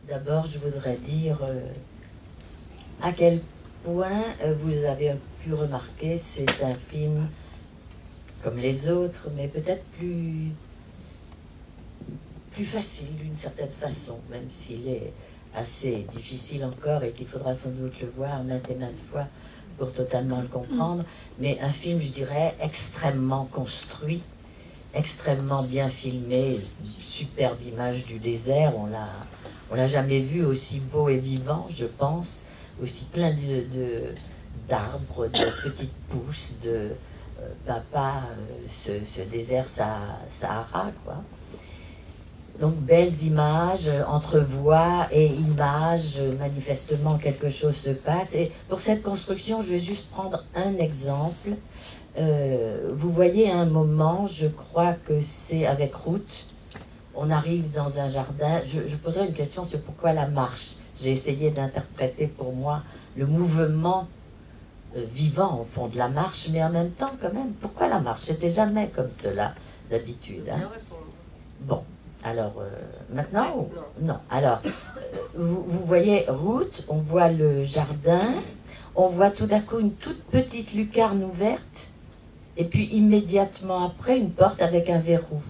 D'abord, je voudrais dire à quel point vous avez pu remarquer, c'est un film comme les autres, mais peut-être plus facile d'une certaine façon, même s'il est assez difficile encore et qu'il faudra sans doute le voir maintes et maintes fois pour totalement le comprendre, mais un film, je dirais, extrêmement construit, extrêmement bien filmé, superbe image du désert, on l'a jamais vu aussi beau et vivant, je pense, aussi plein d'arbres, de petites pousses, de papa, ce désert Sahara, quoi. Donc belles images, entre voix et images, manifestement quelque chose se passe. Et pour cette construction, je vais juste prendre un exemple. Vous voyez un moment, je crois que c'est avec Ruth, on arrive dans un jardin. Je poserai une question sur pourquoi la marche. J'ai essayé d'interpréter pour moi le mouvement vivant au fond de la marche, mais en même temps quand même, pourquoi la marche? C'était jamais comme cela d'habitude. Hein? Bon. Alors, maintenant, non. Alors, vous voyez Ruth, on voit le jardin, on voit tout d'un coup une toute petite lucarne ouverte, et puis immédiatement après, une porte avec un verrou,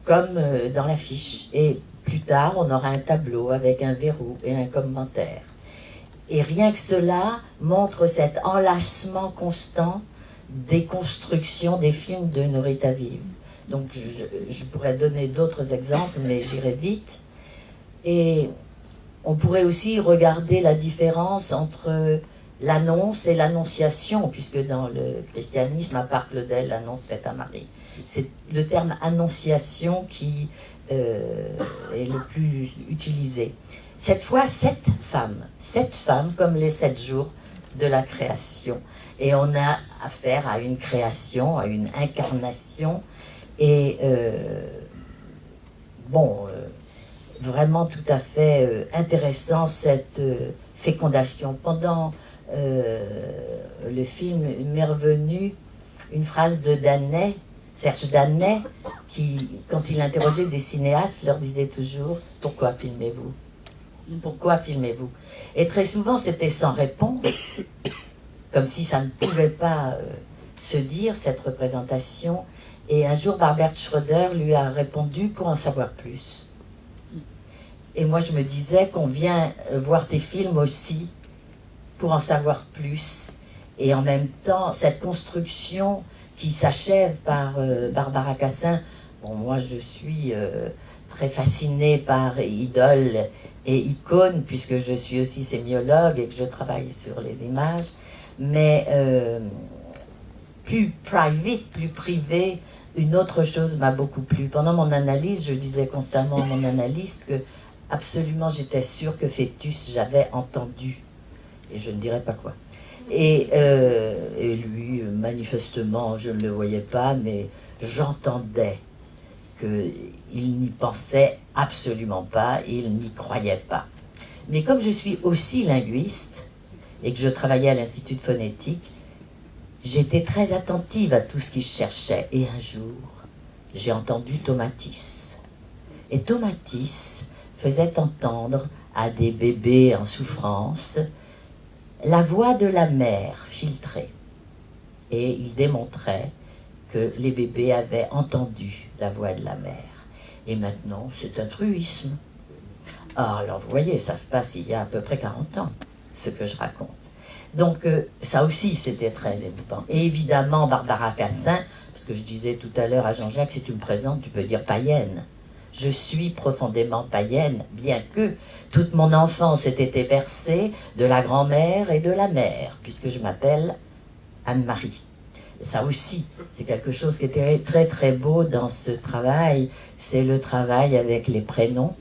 comme dans l'affiche. Et plus tard, on aura un tableau avec un verrou et un commentaire. Et rien que cela montre cet enlacement constant des constructions des films de Norita Vive. Donc je pourrais donner d'autres exemples, mais j'irai vite. Et on pourrait aussi regarder la différence entre l'annonce et l'annonciation, puisque dans le christianisme, à part Claudel, l'annonce faite à Marie. C'est le terme annonciation qui est le plus utilisé. Cette fois, sept femmes comme les 7 jours de la création. Et on a affaire à une création, à une incarnation. Et vraiment tout à fait intéressant cette fécondation. Pendant le film, m'est revenue une phrase de Danet, Serge Danet, qui, quand il interrogeait des cinéastes, leur disait toujours « Pourquoi filmez-vous ? Pourquoi filmez-vous ?» Et très souvent, c'était sans réponse, comme si ça ne pouvait pas se dire, cette représentation. Et un jour, Barbert Schroeder lui a répondu pour en savoir plus. Et moi, je me disais qu'on vient voir tes films aussi pour en savoir plus. Et en même temps, cette construction qui s'achève par Barbara Cassin. Bon, moi, je suis très fascinée par Idole et Icône, puisque je suis aussi sémiologue et que je travaille sur les images. Mais plus private, plus privé, une autre chose m'a beaucoup plu. Pendant mon analyse, je disais constamment à mon analyste que absolument j'étais sûre que Fœtus, j'avais entendu. Et je ne dirais pas quoi. Et lui, manifestement, je ne le voyais pas, mais j'entendais qu'il n'y pensait absolument pas, il n'y croyait pas. Mais comme je suis aussi linguiste, et que je travaillais à l'Institut de phonétique, j'étais très attentive à tout ce qu'il cherchait. Et un jour, j'ai entendu Tomatis. Et Tomatis faisait entendre à des bébés en souffrance la voix de la mère filtrée. Et il démontrait que les bébés avaient entendu la voix de la mère. Et maintenant, c'est un truisme. Alors, vous voyez, ça se passe il y a à peu près 40 ans, ce que je raconte. Donc, ça aussi, c'était très émouvant. Et évidemment, Barbara Cassin, parce que je disais tout à l'heure à Jean-Jacques, si tu me présentes, tu peux dire païenne. Je suis profondément païenne, bien que toute mon enfance ait été bercée de la grand-mère et de la mère, puisque je m'appelle Anne-Marie. Et ça aussi, c'est quelque chose qui était très très beau dans ce travail, c'est le travail avec les prénoms,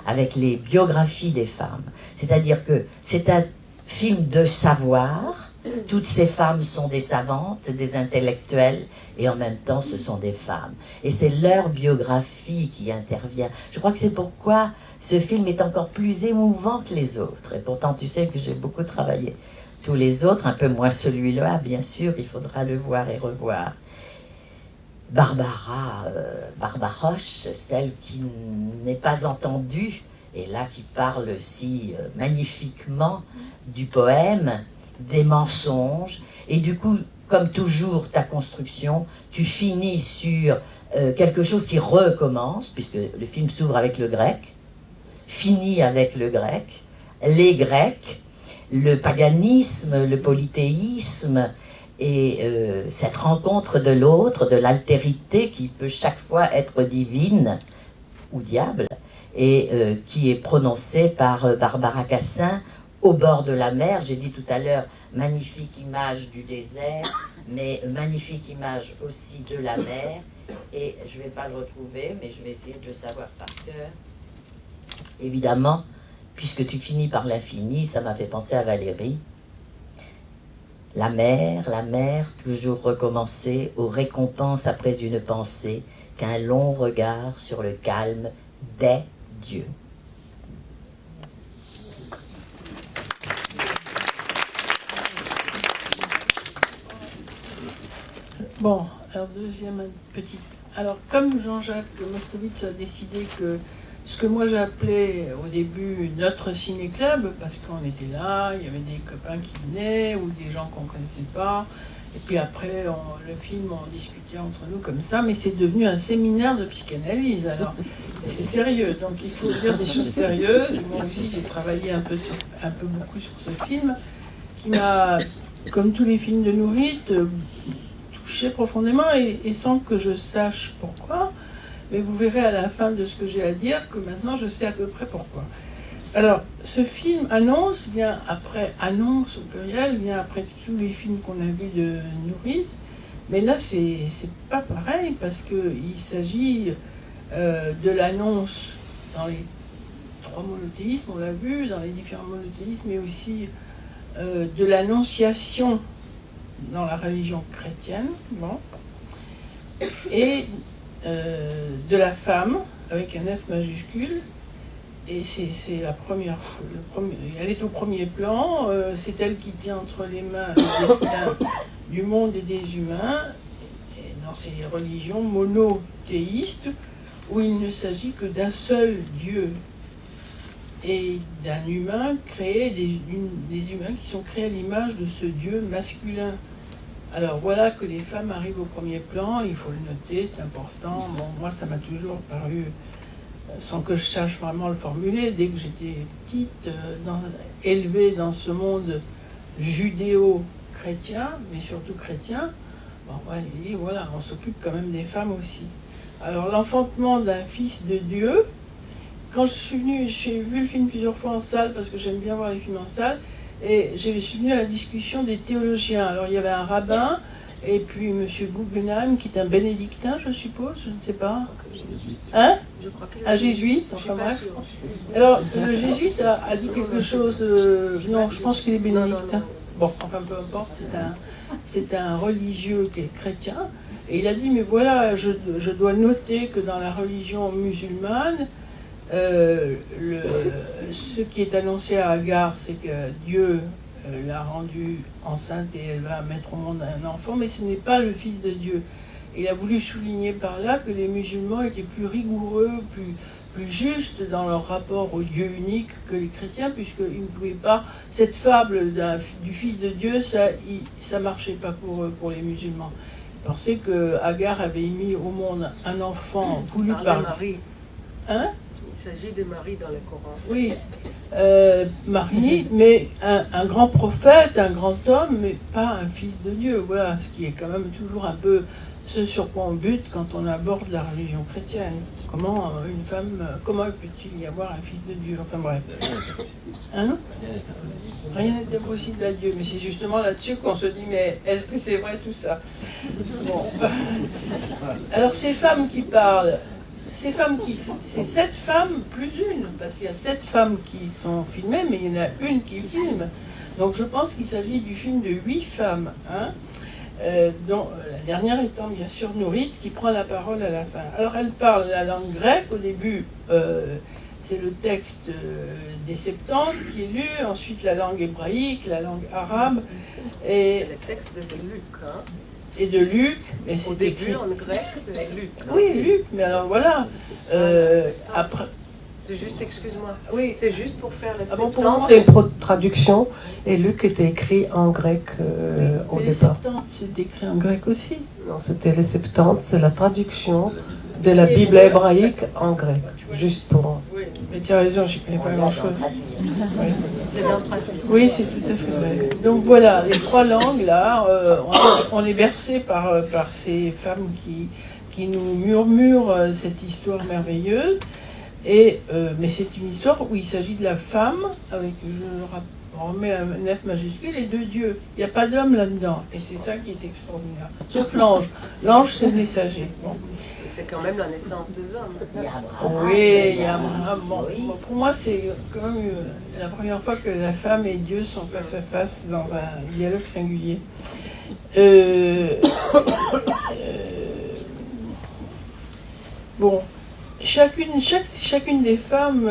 avec les biographies des femmes. C'est-à-dire que c'est un film de savoir, toutes ces femmes sont des savantes, des intellectuelles, et en même temps ce sont des femmes. Et c'est leur biographie qui intervient. Je crois que c'est pourquoi ce film est encore plus émouvant que les autres. Et pourtant tu sais que j'ai beaucoup travaillé. Tous les autres, un peu moins celui-là, bien sûr, il faudra le voir et revoir. Barbaroche, celle qui n'est pas entendue, et là qui parle si magnifiquement du poème, des mensonges, et du coup, comme toujours, ta construction, tu finis sur quelque chose qui recommence, puisque le film s'ouvre avec le grec, finit avec le grec, les Grecs, le paganisme, le polythéisme, et cette rencontre de l'autre, de l'altérité qui peut chaque fois être divine ou diable, et qui est prononcée par Barbara Cassin au bord de la mer. J'ai dit tout à l'heure, magnifique image du désert, mais magnifique image aussi de la mer, et je ne vais pas le retrouver, mais je vais essayer de le savoir par cœur. Évidemment, puisque tu finis par l'infini, ça m'a fait penser à Valérie. La mer, toujours recommencer, aux récompenses après une pensée, qu'un long regard sur le calme des dieux. Bon, alors deuxième petite... Alors, comme Jean-Jacques Moscovitz a décidé que ce que moi j'appelais au début notre ciné-club, parce qu'on était là, il y avait des copains qui venaient, ou des gens qu'on ne connaissait pas, et puis après, le film, on discutait entre nous comme ça, mais c'est devenu un séminaire de psychanalyse, alors c'est sérieux, donc il faut dire des choses sérieuses. Moi aussi, j'ai travaillé un peu beaucoup sur ce film, qui m'a, comme tous les films de Nourit, touché profondément, et sans que je sache pourquoi. Mais vous verrez à la fin de ce que j'ai à dire que maintenant je sais à peu près pourquoi. Alors, ce film Annonce vient après, Annonce au pluriel, vient après tous les films qu'on a vus de Nourit. Mais là, c'est pas pareil parce qu'il s'agit de l'annonce dans les trois monothéismes, on l'a vu, dans les différents monothéismes, mais aussi de l'annonciation dans la religion chrétienne. Bon. Et de la femme, avec un F majuscule, et c'est la première fois, elle est au premier plan, c'est elle qui tient entre les mains le destin du monde et des humains, et dans ces religions monothéistes, où il ne s'agit que d'un seul Dieu, et d'un humain créé, des humains qui sont créés à l'image de ce Dieu masculin. Alors voilà que les femmes arrivent au premier plan, il faut le noter, c'est important. Bon, moi ça m'a toujours paru, sans que je sache vraiment le formuler, dès que j'étais petite, élevée dans ce monde judéo-chrétien, mais surtout chrétien, bon, voilà, on s'occupe quand même des femmes aussi. Alors l'enfantement d'un fils de Dieu, quand je suis venue, j'ai vu le film plusieurs fois en salle, parce que j'aime bien voir les films en salle, et je suis venue à la discussion des théologiens. Alors il y avait un rabbin, et puis M. Guggenheim, qui est un bénédictin, je suppose, je ne sais pas. Hein? Un jésuite, enfin bref. Alors le jésuite a dit quelque chose de... Non, je pense qu'il est bénédictin. Bon, enfin peu importe, c'est un religieux qui est chrétien. Et il a dit, mais voilà, je dois noter que dans la religion musulmane, ce qui est annoncé à Agar, c'est que Dieu l'a rendue enceinte et elle va mettre au monde un enfant, mais ce n'est pas le Fils de Dieu. Il a voulu souligner par là que les musulmans étaient plus rigoureux, plus justes dans leur rapport au Dieu unique que les chrétiens, puisqu'ils ne pouvaient pas... Cette fable du Fils de Dieu, ça ne marchait pas pour les musulmans. Ils pensaient que Agar avait mis au monde un enfant voulu par... Marie. Hein? Il s'agit de Marie dans le Coran. Oui, Marie, mais un grand prophète, un grand homme, mais pas un fils de Dieu. Voilà, ce qui est quand même toujours un peu ce sur quoi on bute quand on aborde la religion chrétienne. Comment une femme, comment peut-il y avoir un fils de Dieu? Enfin bref. Hein? Rien n'est impossible à Dieu, mais c'est justement là-dessus qu'on se dit, mais est-ce que c'est vrai tout ça? Bon. Alors ces femmes qui parlent, c'est 7 femmes plus une, parce qu'il y a 7 femmes qui sont filmées, mais il y en a une qui filme. Donc je pense qu'il s'agit du film de 8 femmes, hein, dont la dernière étant bien sûr Nourit, qui prend la parole à la fin. Alors elle parle la langue grecque, au début c'est le texte des Septante qui est lu, ensuite la langue hébraïque, la langue arabe, et le texte de Luc, hein. Et de Luc, mais c'est au début écrit en grec, c'est Luc. Oui, Luc, mais alors voilà. Après, C'est juste, excuse-moi, Oui. c'est juste pour faire les Ah bon, pour Septante. moi, C'est une traduction, et Luc était écrit en grec au les départ. Septante, c'est écrit en grec aussi. Non, c'était les Septante, c'est la traduction de la Bible hébraïque en grec, juste pour... Oui, mais tu as raison, je ne connais pas grand-chose. C'est dans le traduit. Oui, c'est tout à fait vrai. Donc voilà, les trois langues, là, on est bercé par ces femmes qui nous murmurent cette histoire merveilleuse. Mais c'est une histoire où il s'agit de la femme, avec, je remets un F majuscule, et de Dieu. Il n'y a pas d'homme là-dedans. Et c'est ça qui est extraordinaire. Sauf l'ange. L'ange, c'est le messager. Bon. C'est quand même la naissance des hommes. Il y a Abraham. Oui, il y a Abraham. Bon, Oui. pour moi, c'est quand même la première fois que la femme et Dieu sont face à face dans un dialogue singulier. Bon, chacune des femmes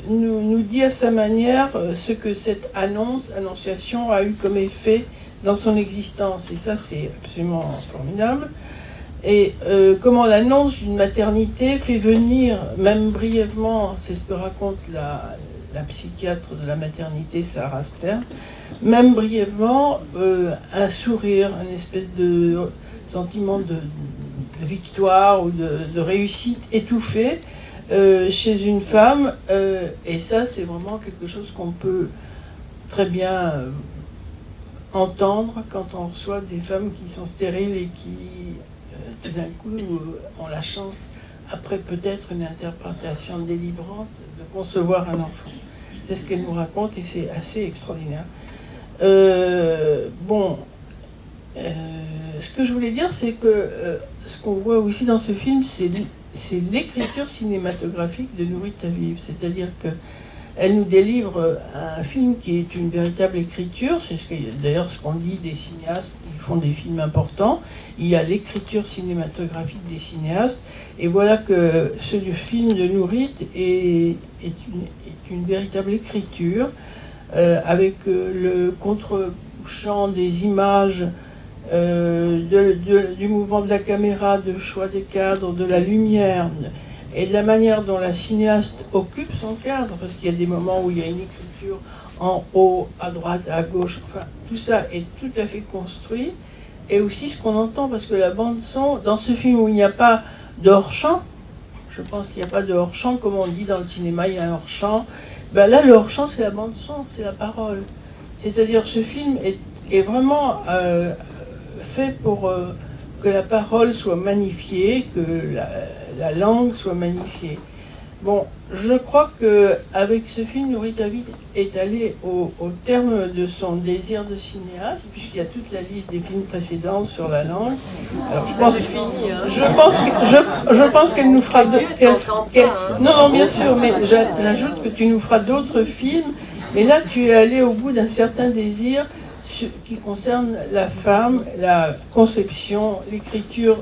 nous dit à sa manière ce que cette annonciation a eu comme effet dans son existence. Et ça, c'est absolument formidable. Et comment l'annonce d'une maternité fait venir, même brièvement, c'est ce que raconte la psychiatre de la maternité, Sarah Stern, même brièvement, un sourire, une espèce de sentiment de victoire ou de réussite étouffée chez une femme. Et ça, c'est vraiment quelque chose qu'on peut très bien entendre quand on reçoit des femmes qui sont stériles et qui tout d'un coup, ont la chance, après peut-être une interprétation délibrante, de concevoir un enfant. C'est ce qu'elle nous raconte et c'est assez extraordinaire. Ce que je voulais dire, c'est que ce qu'on voit aussi dans ce film, c'est l'écriture cinématographique de Nourit Aviv. C'est-à-dire qu'elle nous délivre un film qui est une véritable écriture. C'est d'ailleurs ce qu'on dit des cinéastes qui font des films importants. Il y a l'écriture cinématographique des cinéastes. Et voilà que ce film de Nourit est une véritable écriture avec le contre-champ des images, du mouvement de la caméra, de choix des cadres, de la lumière et de la manière dont la cinéaste occupe son cadre, parce qu'il y a des moments où il y a une écriture en haut, à droite, à gauche, enfin tout ça est tout à fait construit. Et aussi ce qu'on entend, parce que la bande-son, dans ce film où il n'y a pas de hors-champ, je pense qu'il n'y a pas de hors-champ, comme on dit dans le cinéma, il y a un hors-champ, ben là le hors-champ c'est la bande-son, c'est la parole. C'est-à-dire ce film est vraiment fait pour que la parole soit magnifiée, que la langue soit magnifiée. Bon, je crois qu'avec ce film, Nourit Aviv est allé au terme de son désir de cinéaste, puisqu'il y a toute la liste des films précédents sur la langue. Alors, je pense qu'elle nous fera d'autres... Non, bien sûr, mais j'ajoute que tu nous feras d'autres films. Mais là, tu es allé au bout d'un certain désir qui concerne la femme, la conception, l'écriture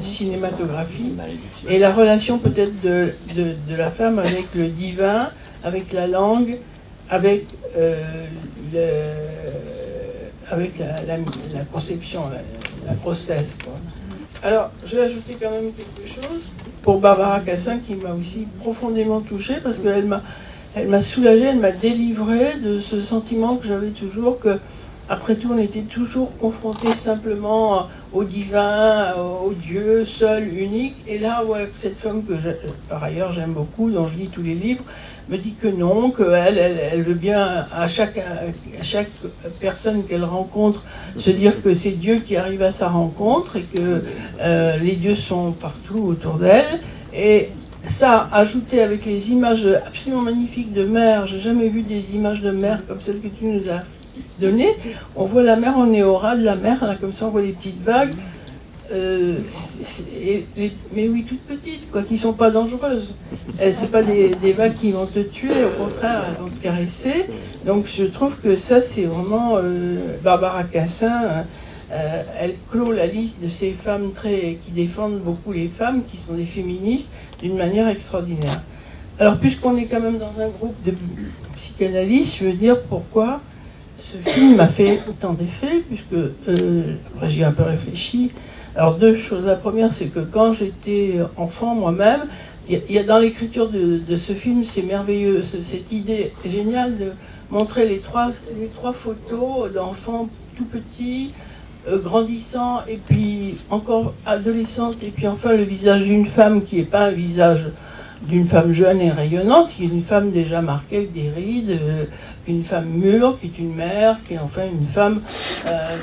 cinématographique et la relation peut-être de la femme avec le divin, avec la langue, avec la conception, la grossesse. Quoi. Alors, je vais ajouter quand même quelque chose pour Barbara Cassin qui m'a aussi profondément touchée parce qu'elle m'a soulagée, elle m'a délivrée de ce sentiment que j'avais toujours que après tout, on était toujours confrontés simplement au divin, au Dieu seul, unique. Et là, voilà que cette femme que par ailleurs j'aime beaucoup, dont je lis tous les livres, me dit que non, qu'elle veut bien à chaque personne qu'elle rencontre se dire que c'est Dieu qui arrive à sa rencontre et que les dieux sont partout autour d'elle. Et ça, ajouté avec les images absolument magnifiques de mer, j'ai jamais vu des images de mer comme celles que tu nous as donné, on voit la mer, on est au ras de la mer, là, comme ça on voit les petites vagues, mais oui, toutes petites, quoi, qui ne sont pas dangereuses. C'est pas des vagues qui vont te tuer, au contraire, elles vont te caresser. Donc je trouve que ça, c'est vraiment Barbara Cassin, elle clôt la liste de ces femmes qui défendent beaucoup les femmes, qui sont des féministes, d'une manière extraordinaire. Alors, puisqu'on est quand même dans un groupe de psychanalystes, je veux dire pourquoi ce film m'a fait autant d'effet, puisque après j'y ai un peu réfléchi. Alors deux choses. La première, c'est que quand j'étais enfant moi-même, il y a dans l'écriture de ce film, c'est merveilleux, cette idée géniale de montrer les trois photos d'enfants tout petits, grandissants, et puis encore adolescentes, et puis enfin le visage d'une femme qui n'est pas un visage d'une femme jeune et rayonnante, qui est une femme déjà marquée avec des rides, qui est une femme mûre, qui est une mère, qui est enfin une femme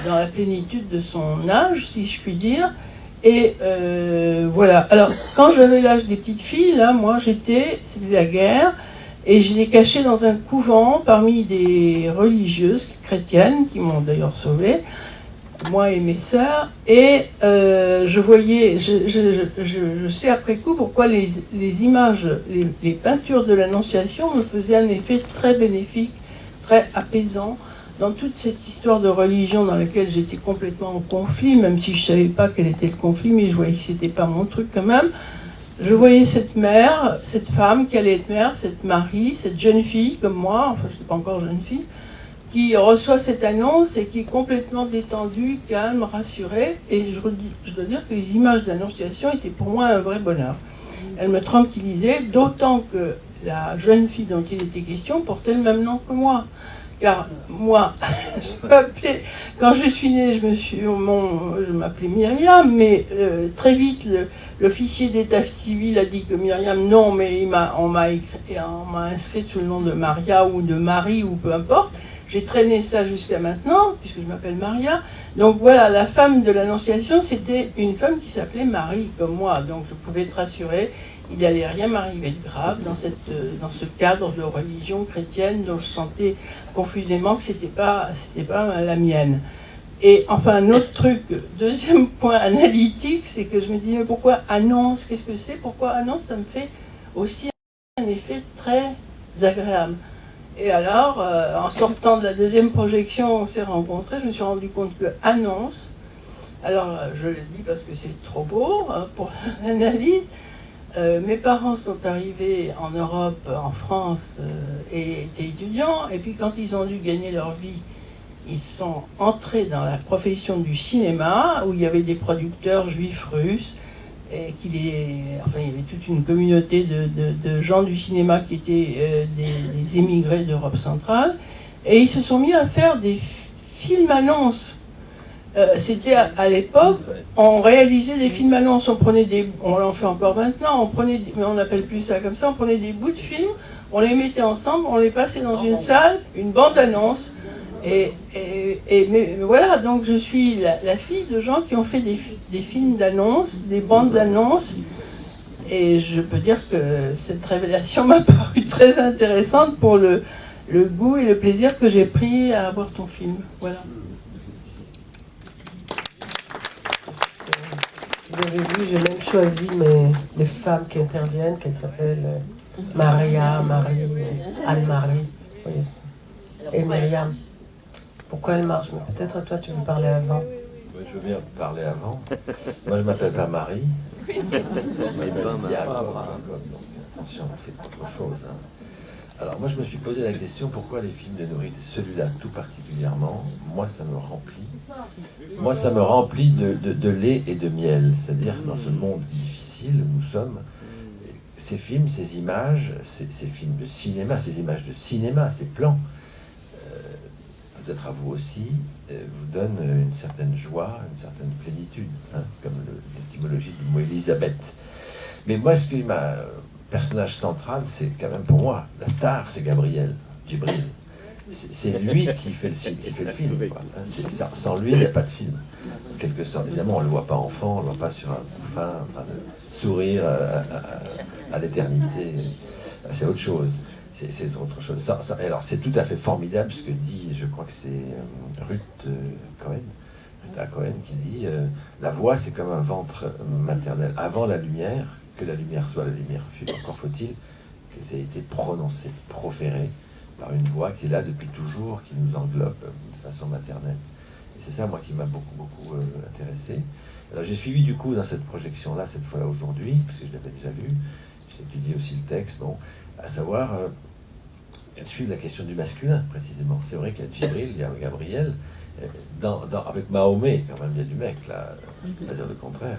dans la plénitude de son âge, si je puis dire. Et voilà. Alors, quand j'avais l'âge des petites filles, là, moi, c'était la guerre, et je l'ai cachée dans un couvent parmi des religieuses chrétiennes, qui m'ont d'ailleurs sauvée, moi et mes sœurs, et je voyais, je sais après coup pourquoi les images, les peintures de l'Annonciation me faisaient un effet très bénéfique, très apaisant, dans toute cette histoire de religion dans laquelle j'étais complètement en conflit, même si je ne savais pas quel était le conflit, mais je voyais que ce n'était pas mon truc quand même. Je voyais cette mère, cette femme qui allait être mère, cette Marie, cette jeune fille comme moi, enfin je n'étais pas encore jeune fille, qui reçoit cette annonce et qui est complètement détendue, calme, rassurée. Et je dois dire que les images d'Annonciation étaient pour moi un vrai bonheur. Elles me tranquillisaient, d'autant que la jeune fille dont il était question portait le même nom que moi. Car moi, quand je suis née, je m'appelais Myriam, mais très vite, l'officier d'état civil a dit que Myriam, non, mais on m'a inscrit sous le nom de Maria ou de Marie ou peu importe. J'ai traîné ça jusqu'à maintenant, puisque je m'appelle Maria. Donc voilà, la femme de l'Annonciation, c'était une femme qui s'appelait Marie, comme moi. Donc je pouvais être rassurée, il n'allait rien m'arriver de grave dans ce cadre de religion chrétienne dont je sentais confusément que c'était pas la mienne. Et enfin, un autre truc, deuxième point analytique, c'est que je me dis, mais pourquoi annonce? Qu'est-ce que c'est? Pourquoi annonce? Ça me fait aussi un effet très agréable. Et alors, en sortant de la deuxième projection, on s'est rencontrés, je me suis rendu compte que annonce, alors je le dis parce que c'est trop beau pour l'analyse, mes parents sont arrivés en Europe, en France, et étaient étudiants, et puis quand ils ont dû gagner leur vie, ils sont entrés dans la profession du cinéma, où il y avait des producteurs juifs russes, et il y avait toute une communauté de gens du cinéma qui étaient des émigrés d'Europe centrale, et ils se sont mis à faire des films annonces. C'était à l'époque, on réalisait des films annonces, on en fait encore maintenant, mais on n'appelle plus ça comme ça, on prenait des bouts de films, on les mettait ensemble, on les passait dans une salle, une bande annonce, mais voilà, donc je suis la fille de gens qui ont fait des films d'annonces, des bandes d'annonces, et je peux dire que cette révélation m'a paru très intéressante pour le goût et le plaisir que j'ai pris à voir ton film. Voilà. Vous avez vu, j'ai même choisi les femmes qui interviennent, qu'elles s'appellent Maria, Marie, Anne-Marie et Myriam. Pourquoi elle marche? Mais peut-être toi tu veux parler avant. Oui, je veux bien parler avant. Moi je m'appelle pas Marie. Je m'appelle Jacob. Attention, c'est autre chose. Hein. Alors moi je me suis posé la question pourquoi les films de nourriture, celui-là tout particulièrement, moi ça me remplit. Moi ça me remplit de lait et de miel. C'est-à-dire dans ce monde difficile où nous sommes, ces films, ces images, ces films de cinéma, ces images de cinéma, ces plans, peut-être à vous aussi, vous donne une certaine joie, une certaine plénitude, hein, comme l'étymologie du mot Elisabeth. Mais moi, ce qui m'a personnage central, c'est quand même pour moi, la star, c'est Gabriel, Djibril. C'est lui qui fait le film. Quoi. Sans lui, il n'y a pas de film. En quelque sorte, évidemment, on ne le voit pas enfant, on ne le voit pas sur un couffin, en train de sourire à l'éternité. C'est autre chose. C'est autre chose. Alors, c'est tout à fait formidable ce que dit, je crois que c'est Ruth Cohen, qui dit la voix, c'est comme un ventre maternel. Avant la lumière, que la lumière soit la lumière, encore faut-il que ça ait été prononcé, proféré par une voix qui est là depuis toujours, qui nous englobe de façon maternelle. Et c'est ça, moi, qui m'a beaucoup intéressé. Alors, j'ai suivi, du coup, dans cette projection-là, cette fois-là, aujourd'hui, parce que je l'avais déjà vu, j'ai étudié aussi le texte, bon, à savoir, suivre la question du masculin, précisément. C'est vrai qu'il y a Djibril, il y a Gabriel, Avec Mahomet, quand même, il y a du mec, là, je vais dire le contraire.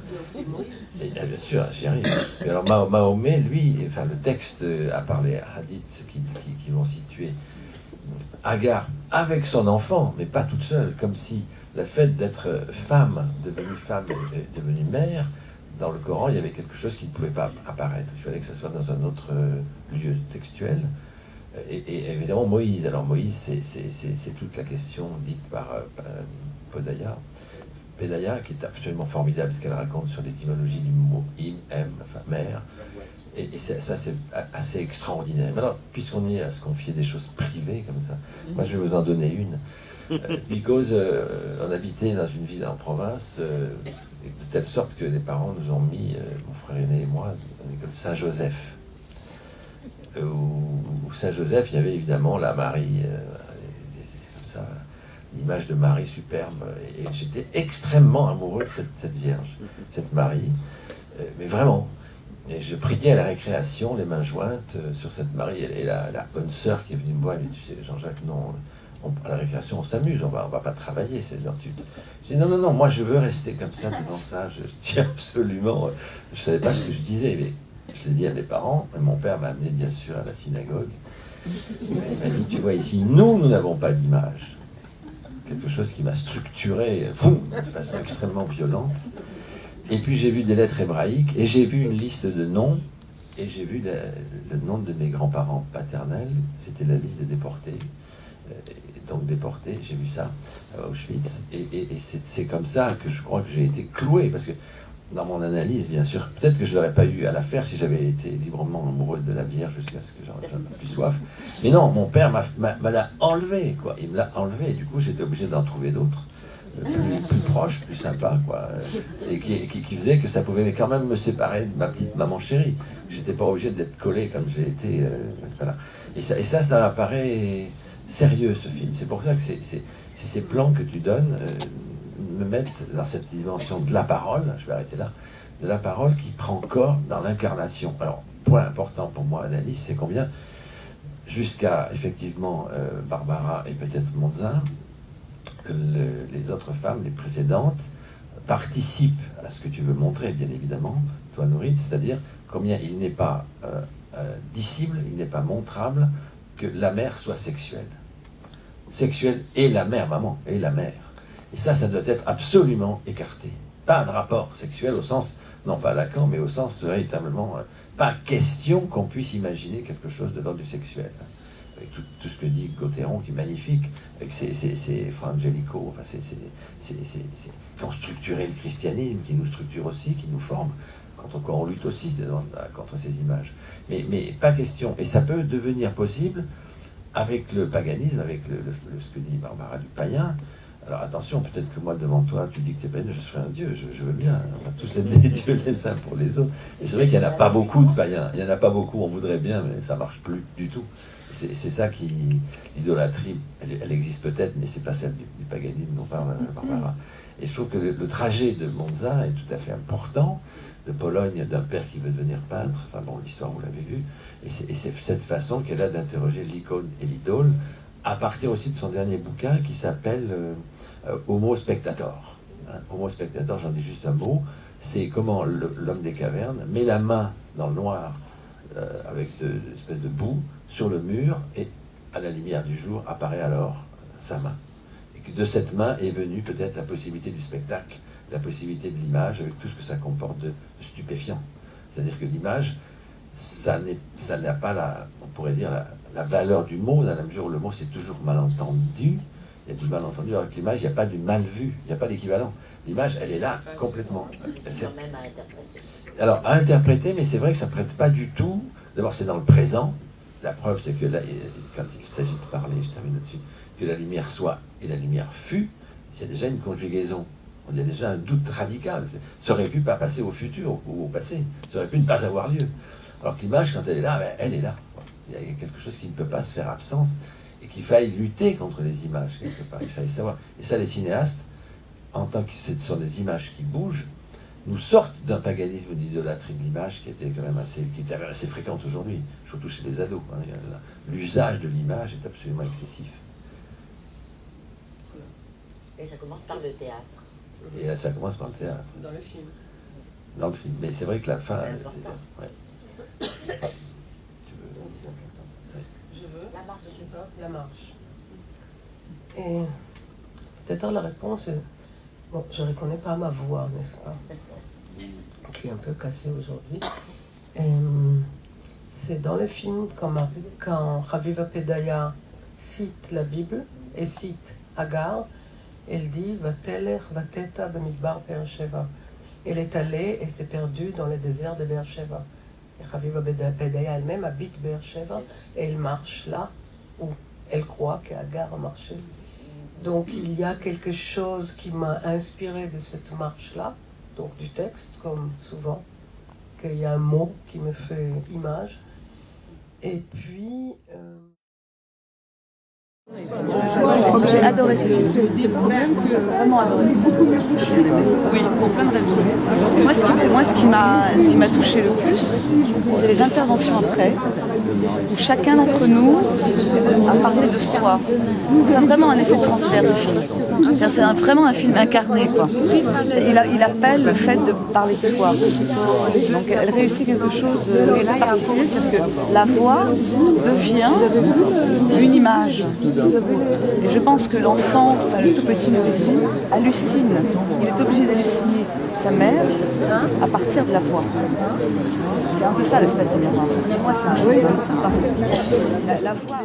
Et, bien sûr, j'y arrive. Mais alors, Mahomet, lui, enfin, le texte, à part les hadiths qui vont situer Agar avec son enfant, mais pas toute seule, comme si le fait d'être femme, devenue mère, dans le Coran, il y avait quelque chose qui ne pouvait pas apparaître. Il fallait que ça soit dans un autre lieu textuel. Et évidemment, Moïse. Alors, Moïse, c'est toute la question dite par Pédaya, qui est absolument formidable, ce qu'elle raconte sur l'étymologie du mot enfin mère. Et ça, c'est assez extraordinaire. Mais alors, puisqu'on est à se confier des choses privées comme ça, moi, je vais vous en donner une. Because on habitait dans une ville en province, de telle sorte que les parents nous ont mis, mon frère aîné et moi, dans l'école Saint-Joseph. Où Saint-Joseph, il y avait évidemment la Marie, comme ça, l'image de Marie superbe. Et j'étais extrêmement amoureux de cette Vierge, cette Marie. Mais vraiment. Et je priais à la récréation, les mains jointes, sur cette Marie. Et la bonne sœur qui est venue me voir, elle dit, tu sais, Jean-Jacques, non, à la récréation, on s'amuse, on va pas travailler, c'est l'heure-tude. Je dis, non, moi je veux rester comme ça devant ça, je tiens absolument. Je ne savais pas ce que je disais, mais je l'ai dit à mes parents, et mon père m'a amené bien sûr à la synagogue. Il m'a dit, tu vois ici, nous n'avons pas d'image. Quelque chose qui m'a structuré de façon extrêmement violente. Et puis j'ai vu des lettres hébraïques, et j'ai vu une liste de noms, et j'ai vu le nom de mes grands-parents paternels, c'était la liste des déportés. Donc déportés, j'ai vu ça à Auschwitz, et c'est comme ça que je crois que j'ai été cloué, parce que dans mon analyse, bien sûr, peut-être que je n'aurais pas eu à la faire si j'avais été librement amoureux de la Vierge jusqu'à ce que j'en ai plus soif. Mais non, mon père m'a l'a enlevé, quoi. Il me l'a enlevé, et du coup j'étais obligé d'en trouver d'autres. Plus proche, plus sympa, quoi, et qui faisait que ça pouvait quand même me séparer de ma petite maman chérie. J'étais pas obligé d'être collé comme j'ai été, voilà. Et ça m'apparaît sérieux, ce film. C'est pour ça que ces plans que tu donnes me mettent dans cette dimension de la parole, je vais arrêter là, de la parole qui prend corps dans l'incarnation. Alors, point important pour moi, Annalise, c'est combien, jusqu'à effectivement Barbara et peut-être Monza, que les autres femmes, les précédentes, participent à ce que tu veux montrer, bien évidemment, toi, Nourid, c'est-à-dire combien il n'est pas dissible, il n'est pas montrable que la mère soit sexuelle. Sexuelle et la mère, maman, et la mère. Et ça doit être absolument écarté. Pas de rapport sexuel au sens, non pas Lacan, mais au sens véritablement, pas question qu'on puisse imaginer quelque chose de l'ordre du sexuel. Avec tout ce que dit Gauthéron, qui est magnifique, avec ses Fra Angelico, enfin, qui ont structuré le christianisme, qui nous structure aussi, qui nous forme, quand on lutte aussi contre ces images. Mais pas question. Et ça peut devenir possible avec le paganisme, avec ce que dit Barbara du païen. Alors attention, peut-être que moi, devant toi, tu dis que tu es païen, je serai un dieu, je veux bien. On va tous être des dieux les uns pour les autres. Et c'est vrai qu'il n'y en a pas beaucoup de païens. Il n'y en a pas beaucoup, on voudrait bien, mais ça ne marche plus du tout. C'est ça qui... L'idolâtrie, elle existe peut-être, mais c'est pas celle du paganisme dont parle Barbara. Et je trouve que le trajet de Monza est tout à fait important, de Pologne, d'un père qui veut devenir peintre, enfin bon, l'histoire, vous l'avez vu, et c'est cette façon qu'elle a d'interroger l'icône et l'idole, à partir aussi de son dernier bouquin qui s'appelle Homo Spectator. Homo Spectator, j'en dis juste un mot, c'est comment l'homme des cavernes met la main dans le noir, avec une espèce de boue, sur le mur, et à la lumière du jour apparaît alors sa main. Et que de cette main est venue peut-être la possibilité du spectacle, la possibilité de l'image, avec tout ce que ça comporte de stupéfiant. C'est-à-dire que l'image, ça n'a pas on pourrait dire, la valeur du mot, dans la mesure où le mot c'est toujours malentendu. Il y a du malentendu, alors que l'image, il n'y a pas du mal vu, il n'y a pas l'équivalent. L'image, elle est là, complètement. Alors, à interpréter, mais c'est vrai que ça ne prête pas du tout. D'abord, c'est dans le présent. La preuve, c'est que là, quand il s'agit de parler, je termine là-dessus, que la lumière soit et la lumière fut, il y a déjà une conjugaison. Il y a déjà un doute radical. Ça aurait pu pas passer au futur ou au passé. Ça aurait pu ne pas avoir lieu. Alors que l'image, quand elle est là, ben, elle est là. Il y a quelque chose qui ne peut pas se faire absence et qu'il faille lutter contre les images, quelque part. Il faille savoir. Et ça, les cinéastes, en tant que ce sont des images qui bougent, nous sortent d'un paganisme d'idolâtrie de l'image qui était quand même assez fréquente aujourd'hui, surtout chez les ados. Hein. L'usage de l'image est absolument excessif. Et ça commence par le théâtre. Et là, ça commence par le théâtre. Dans le film. Dans le film. Mais c'est vrai que la fin. C'est important. Ouais. Tu veux. C'est important. Je veux. La marche de Chekhov. La marche. Et peut-être la réponse est... Bon, je ne reconnais pas ma voix, n'est-ce pas? Qui est un peu cassée aujourd'hui. C'est dans le film quand Raviva Pedaya cite la Bible et cite Agar, elle dit Vatelech vateta b'midbar Beersheva. Elle est allée et s'est perdue dans le désert de Beersheva. Et Raviva Pedaya elle-même habite Beersheva et elle marche là où elle croit qu'Agar a marché. Donc il y a quelque chose qui m'a inspiré de cette marche-là, donc du texte, comme souvent, qu'il y a un mot qui me fait image. Et puis... J'ai adoré ce film. Vraiment adoré. Oui, pour plein de raisons. Moi, ce qui m'a touché le plus, c'est les interventions après, où chacun d'entre nous a parlé de soi. C'est vraiment un effet de transfert, ce film. C'est vraiment un film incarné, quoi. Il appelle le fait de parler de soi. Donc elle réussit quelque chose de particulier, c'est que la voix devient une image. Et je pense que l'enfant, le tout petit nourrisson, hallucine. Il est obligé d'halluciner sa mère à partir de la voix. C'est un peu ça le stade de miroir. Pour moi, c'est ça. La voix.